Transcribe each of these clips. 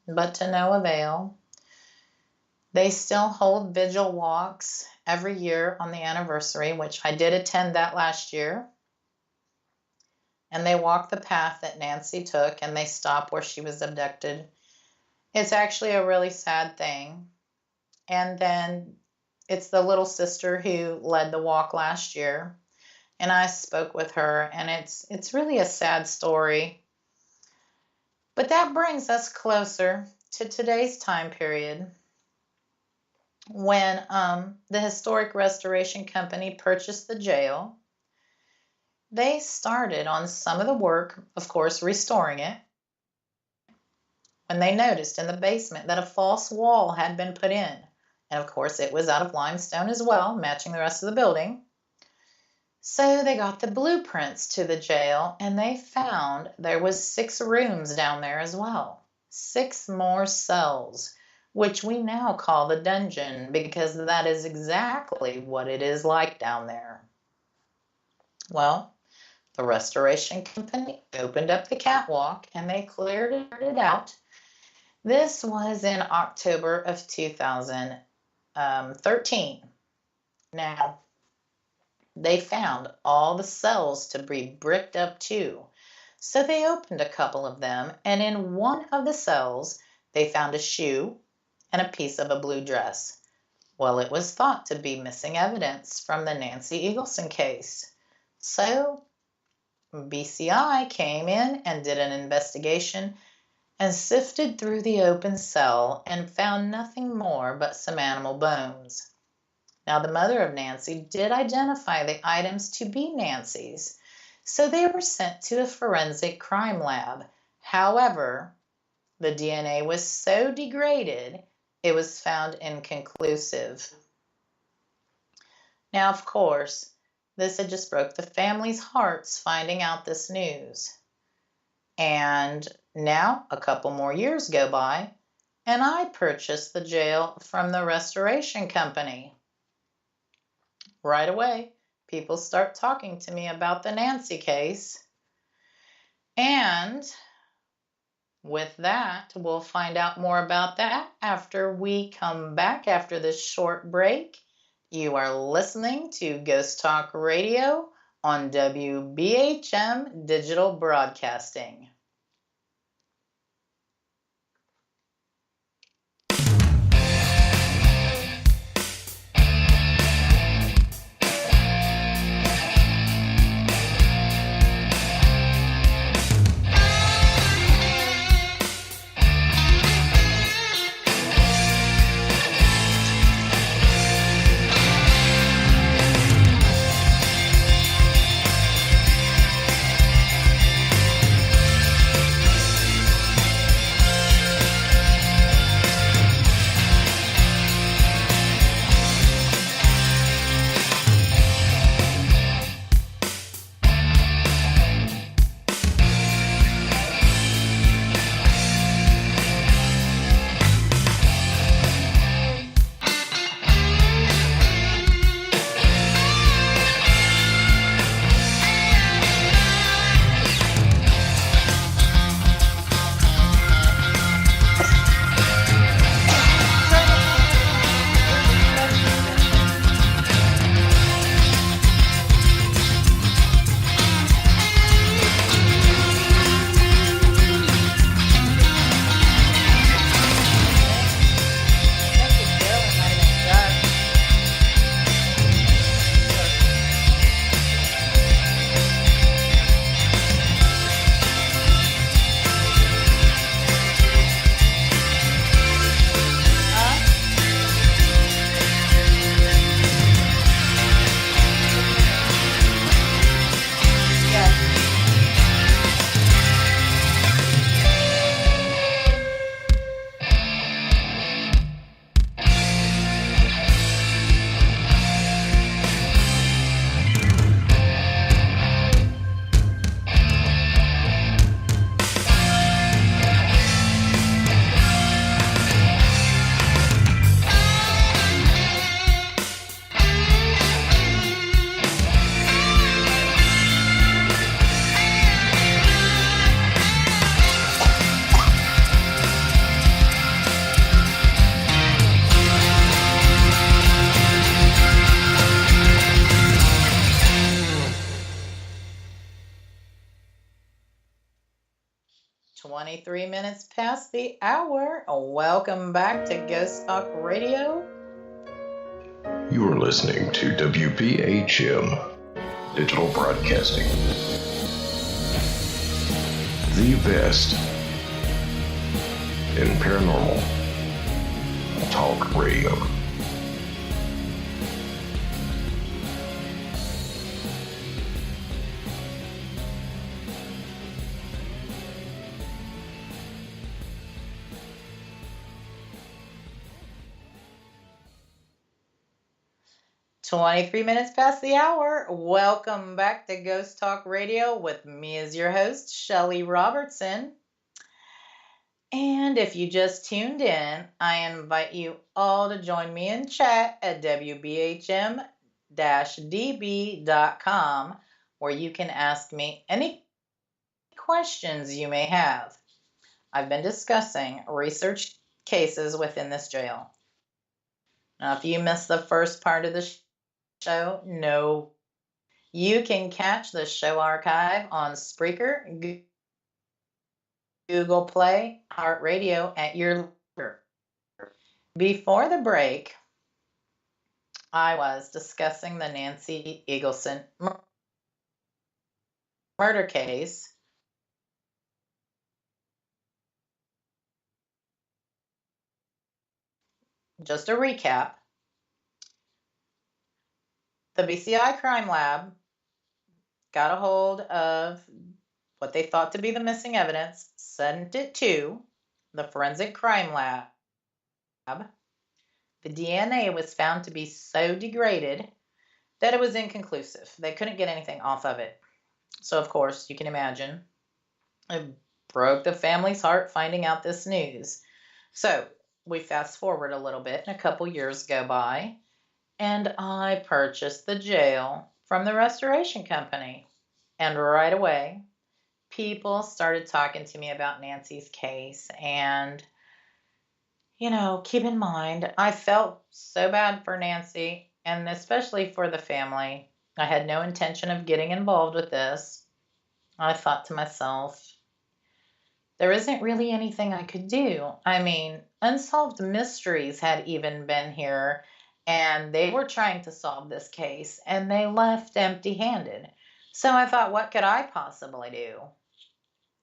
but to no avail. They still hold vigil walks every year on the anniversary, which I did attend that last year. And they walk the path that Nancy took, and they stop where she was abducted. It's actually a really sad thing. And then it's the little sister who led the walk last year. And I spoke with her, and it's really a sad story. But that brings us closer to today's time period when the Historic Restoration Company purchased the jail. They started on some of the work, of course, restoring it, when they noticed in the basement that a false wall had been put in. And of course, it was out of limestone as well, matching the rest of the building. So they got the blueprints to the jail, and they found there was 6 rooms down there as well. 6 more cells, which we now call the dungeon, because that is exactly what it is like down there. Well, the restoration company opened up the catwalk, and they cleared it out. This was in October of 2013. Now, they found all the cells to be bricked up too. So they opened a couple of them, and in one of the cells, they found a shoe and a piece of a blue dress. Well, it was thought to be missing evidence from the Nancy Eagleson case. So BCI came in and did an investigation and sifted through the open cell and found nothing more but some animal bones. Now, the mother of Nancy did identify the items to be Nancy's, so they were sent to a forensic crime lab. However, the DNA was so degraded, it was found inconclusive. Now, of course, this had just broke the family's hearts finding out this news. And now, a couple more years go by, and I purchased the jail from the restoration company. Right away, people start talking to me about the Nancy case. And with that, we'll find out more about that after we come back after this short break. You are listening to Ghost Talk Radio on WBHM Digital Broadcasting. 23 minutes past the hour. Welcome back to Ghost Talk Radio. You are listening to WPHM Digital Broadcasting, the best in paranormal talk radio. Twenty-three minutes past the hour. Welcome back to Ghost Talk Radio with me as your host, Shelly Robertson. And if you just tuned in, I invite you all to join me in chat at wbhm-db.com, where you can ask me any questions you may have. I've been discussing research cases within this jail. Now, if you missed the first part of the show, no. You can catch the show archive on Spreaker, Google Play, Heart Radio at your leisure. Before the break, I was discussing the Nancy Eagleson murder case. Just a recap. The BCI Crime Lab got a hold of what they thought to be the missing evidence, sent it to the Forensic Crime Lab. The DNA was found to be so degraded that it was inconclusive. They couldn't get anything off of it. So, of course, you can imagine, it broke the family's heart finding out this news. So, we fast forward a little bit, and a couple years go by, and I purchased the jail from the restoration company. And right away, people started talking to me about Nancy's case. And, you know, keep in mind, I felt so bad for Nancy, and especially for the family. I had no intention of getting involved with this. I thought to myself, there isn't really anything I could do. I mean, Unsolved Mysteries had even been here, and they were trying to solve this case, and they left empty-handed. So I thought, what could I possibly do?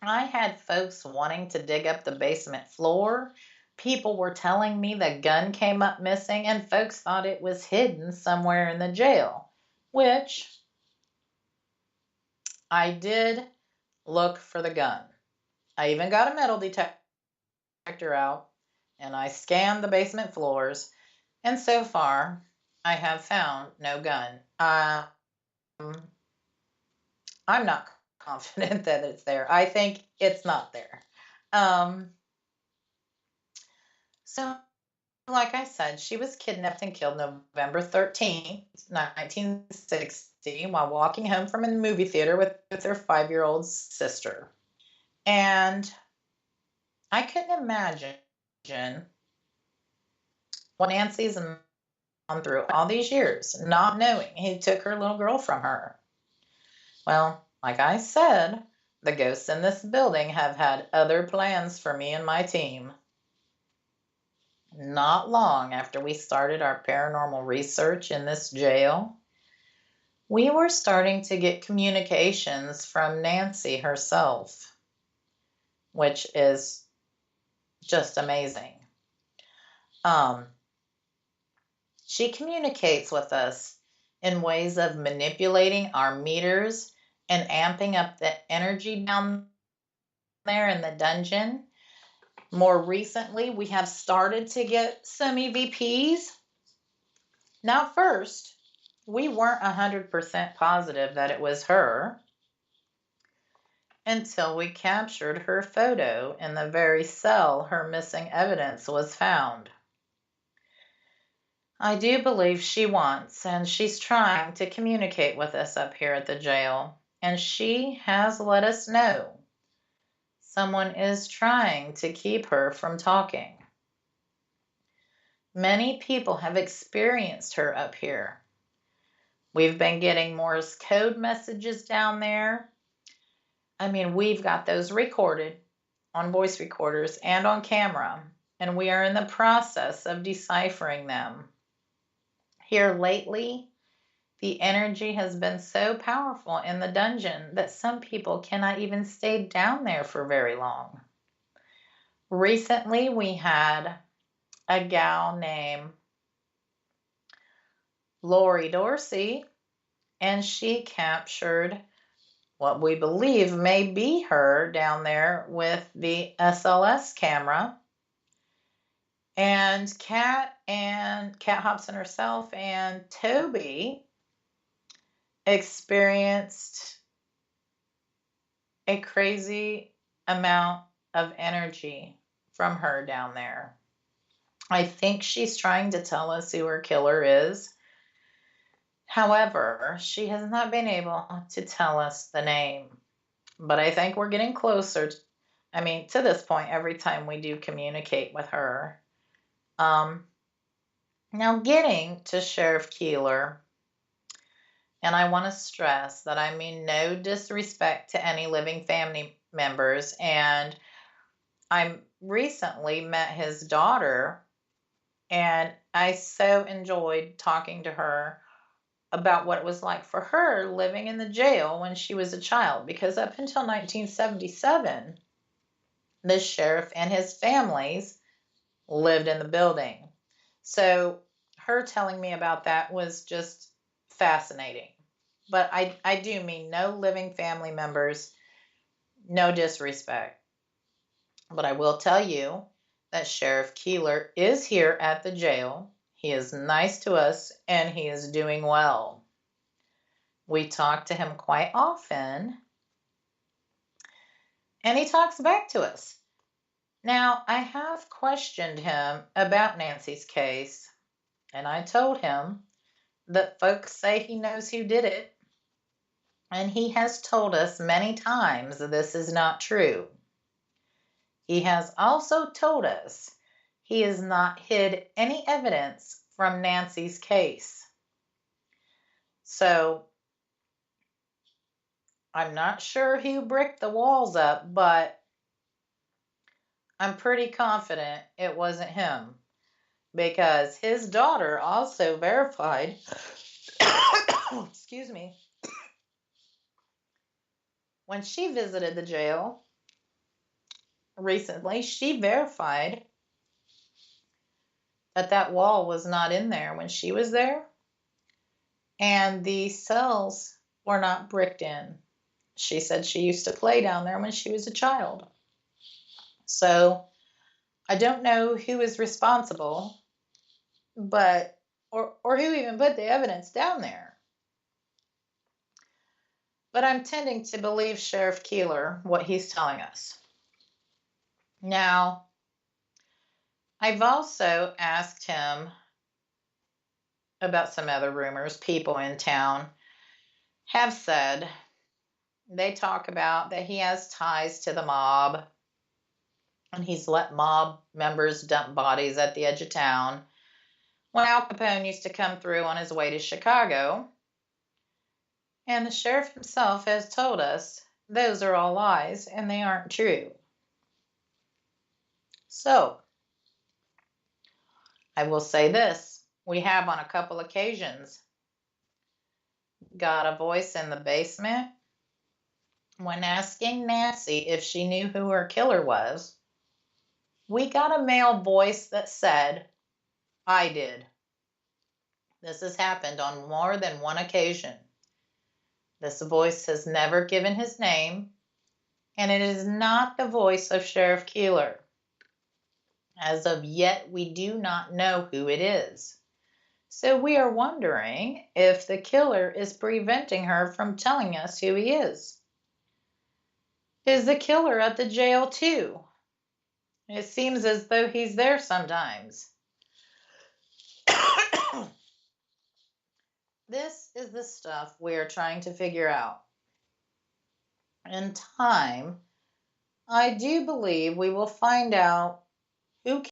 I had folks wanting to dig up the basement floor. People were telling me the gun came up missing, and folks thought it was hidden somewhere in the jail, which I did look for the gun. I even got a metal detector out, and I scanned the basement floors, and so far, I have found no gun. I'm not confident that it's there. I think it's not there. So, like I said, she was kidnapped and killed November 13th, 1960, while walking home from a movie theater with her 5-year-old sister. And I couldn't imagine what Nancy's gone through all these years, not knowing he took her little girl from her. Well, like I said, the ghosts in this building have had other plans for me and my team. Not long after we started our paranormal research in this jail, we were starting to get communications from Nancy herself, which is just amazing. She communicates with us in ways of manipulating our meters and amping up the energy down there in the dungeon. More recently, we have started to get some EVPs. Now, first, we weren't 100% positive that it was her until we captured her photo in the very cell her missing evidence was found. I do believe she wants, and she's trying to communicate with us up here at the jail, and she has let us know someone is trying to keep her from talking. Many people have experienced her up here. We've been getting Morse code messages down there. I mean, we've got those recorded on voice recorders and on camera, and we are in the process of deciphering them. Here lately, the energy has been so powerful in the dungeon that some people cannot even stay down there for very long. Recently, we had a gal named Lori Dorsey, and she captured what we believe may be her down there with the SLS camera. And Kat Hobson herself and Toby experienced a crazy amount of energy from her down there. I think she's trying to tell us who her killer is. However, she has not been able to tell us the name. But I think we're getting closer. To this point, every time we do communicate with her. Now, getting to Sheriff Keeler, and I want to stress that I mean no disrespect to any living family members, and I recently met his daughter, and I so enjoyed talking to her about what it was like for her living in the jail when she was a child, because up until 1977, the sheriff and his families lived in the building. So her telling me about that was just fascinating. But I do mean no living family members, no disrespect. But I will tell you that Sheriff Keeler is here at the jail. He is nice to us, and he is doing well. We talk to him quite often, and he talks back to us. Now, I have questioned him about Nancy's case, and I told him that folks say he knows who did it, and he has told us many times this is not true. He has also told us he has not hid any evidence from Nancy's case. So, I'm not sure who bricked the walls up, but I'm pretty confident it wasn't him, because his daughter also verified, excuse me, when she visited the jail recently, she verified that wall was not in there when she was there, and the cells were not bricked in. She said she used to play down there when she was a child. So I don't know who is responsible, but or who even put the evidence down there. But I'm tending to believe Sheriff Keeler, what he's telling us. Now, I've also asked him about some other rumors. People in town have said, they talk about that he has ties to the mob, and he's let mob members dump bodies at the edge of town. When Al Capone used to come through on his way to Chicago, and the sheriff himself has told us those are all lies and they aren't true. So, I will say this. We have on a couple occasions got a voice in the basement when asking Nancy if she knew who her killer was. We got a male voice that said, "I did." This has happened on more than one occasion. This voice has never given his name, and it is not the voice of Sheriff Keeler. As of yet, we do not know who it is. So we are wondering if the killer is preventing her from telling us who he is. Is the killer at the jail too? It seems as though he's there sometimes. This is the stuff we are trying to figure out. In time, I do believe we will find out who